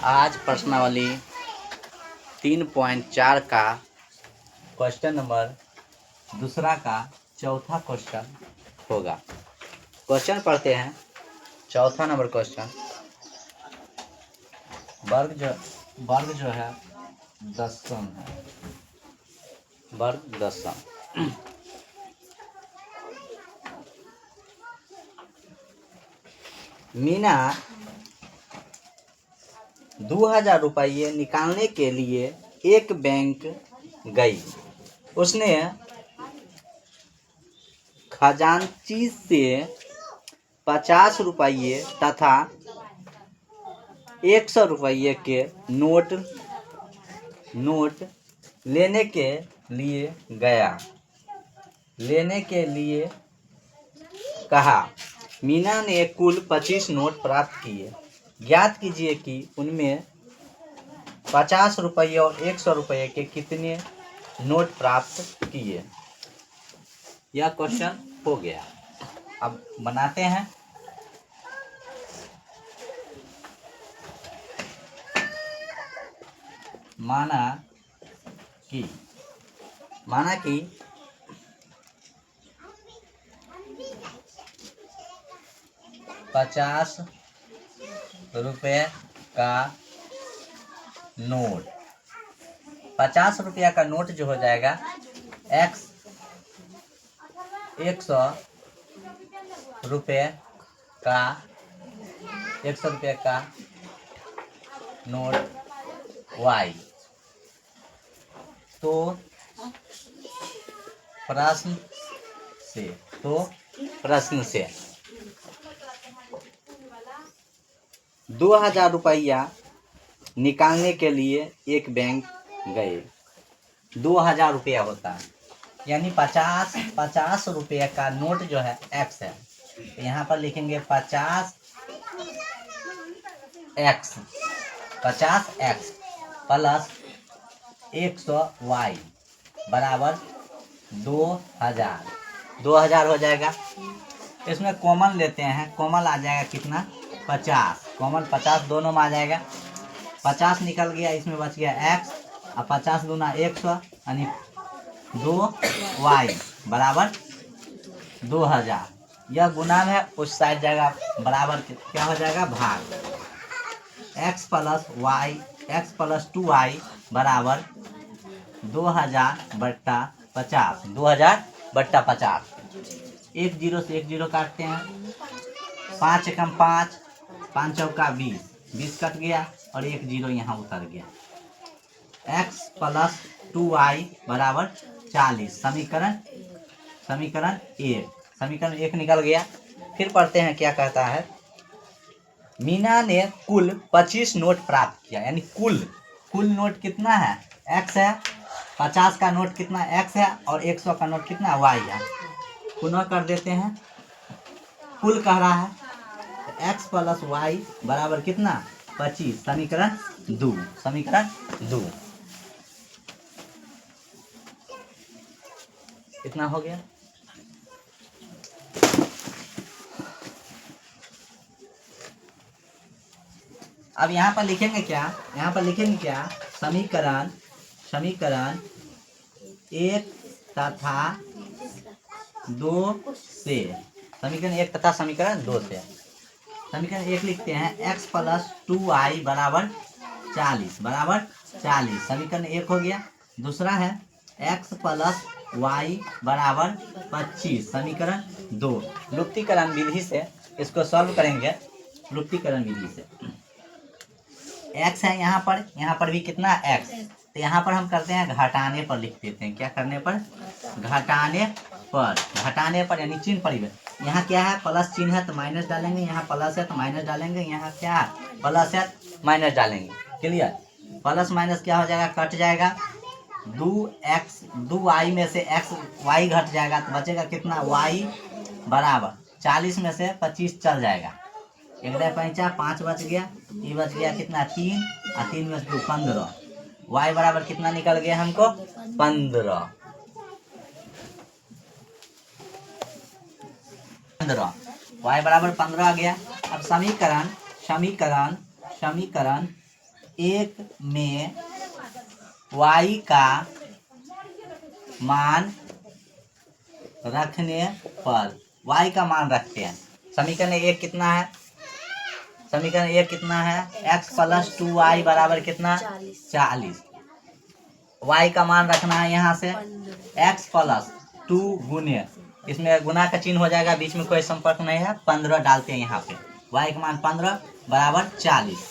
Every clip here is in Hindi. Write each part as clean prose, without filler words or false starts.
आज प्रश्नावली 3.4 का क्वेश्चन नंबर दूसरा का चौथा क्वेश्चन होगा। क्वेश्चन पढ़ते हैं। चौथा नंबर क्वेश्चन, वर्ग जो है दशम है, वर्ग दशम। मीना 2000 रुपये निकालने के लिए एक बैंक गई। उसने खजांची से 50 रुपये तथा 100 रुपये के नोट लेने के लिए कहा। मीना ने कुल 25 नोट प्राप्त किए। ज्ञात कीजिए कि उनमें 50 रुपये और 100 रुपये के कितने नोट प्राप्त किए। यह क्वेश्चन हो गया। अब बनाते हैं। माना कि 50 रुपये का नोट, 50 रुपया का नोट जो हो जाएगा 100 रुपये का 100 रुपये का नोट Y। तो प्रश्न से 2000 रुपया निकालने के लिए एक बैंक गए। 2000 रुपया होता है, यानी 50 रुपये का नोट जो है X है। तो यहाँ पर लिखेंगे 50X प्लस 100Y बराबर 2000 हो जाएगा। इसमें कॉमन लेते हैं। कॉमन आ जाएगा कितना? 50। कॉमन 50 दोनों में आ जाएगा। 50 निकल गया, इसमें बच गया X और 50 दूना 100 यानी 2Y बराबर 2000। यह गुणा है, उस साइड जाएगा बराबर क्या हो जाएगा? भाग। X प्लस 2Y बराबर 2000 बट्टा 50। 2000 बट्टा 50। 1 0 से 1 0 काटते हैं। 5 एकम 5, 5 चौका 20, 20 कट गया और 1 0 यहाँ उतर गया। X प्लस 2Y बराबर 40। समीकरण 1 निकल गया। फिर पढ़ते हैं क्या कहता है। मीना ने कुल 25 नोट प्राप्त किया, यानी कुल नोट कितना है? X है। 50 का नोट कितना X है और 100 का नोट कितना Y है। पुनः कर देते हैं। कुल कह रहा है X प्लस Y बराबर कितना? 25। समीकरण 2 कितना हो गया? अब यहाँ पर लिखेंगे क्या? समीकरण 1 तथा 2 से। समीकरण 1 तथा समीकरण 2 से। समीकरण 1 लिखते हैं X प्लस 2Y बराबर 40। समीकरण 1 हो गया। दूसरा है X प्लस Y बराबर 25। समीकरण 2। लुप्तीकरण विधि से इसको सॉल्व करेंगे। लुप्तीकरण विधि से X है यहाँ पर भी कितना X। तो यहाँ पर हम करते हैं घटाने पर लिख देते हैं। क्या करने पर? घटाने पर यानी चिन्ह परिवर्तन। यहाँ क्या है? प्लस चिन्ह है तो माइनस डालेंगे, यहाँ प्लस है तो माइनस डालेंगे, यहाँ क्या है? प्लस है माइनस डालेंगे। क्लियर? प्लस माइनस क्या हो जाएगा? कट जाएगा। 2y में से y घट जाएगा तो बचेगा कितना? y बराबर 40 में से 25 चल जाएगा। 5 बच गया। ये बच गया कितना? 3 और 3 में 2 15। y बराबर कितना निकल गया हमको? 15। y बराबर 15 आ गया। अब समीकरण एक में y का मान रखने पर, y का मान रखते हैं। समीकरण एक कितना है? समीकरण एक कितना है? x प्लस 2y बराबर कितना? 40। y का मान रखना है यहाँ से x प्लस 2 गुने, इसमें गुना का चिन्ह हो जाएगा, बीच में कोई संपर्क नहीं है, 15 डालते हैं यहाँ पे। y का मान 15 बराबर 40।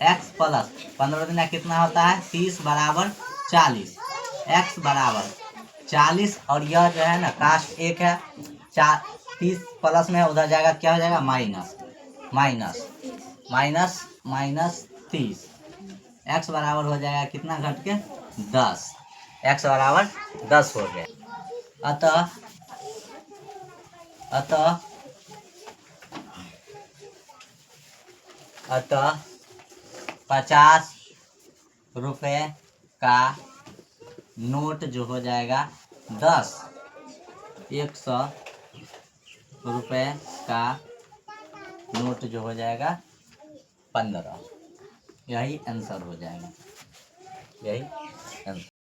x प्लस 15 गुना कितना होता है? 30 बराबर 40। x बराबर 40 और यह जो है ना कास्ट एक है, 30 प्लस में उधर जाएगा, क्या हो जाएगा? Minus minus minus minus 30। x बराबर हो जाएगा कितना घट के? 10। x बराबर 10 हो गया। अतः अतः अतः 50 रुपये का नोट जो हो जाएगा 10, 100 रुपये का नोट जो हो जाएगा 15। यही आंसर हो जाएगा, यही आंसर।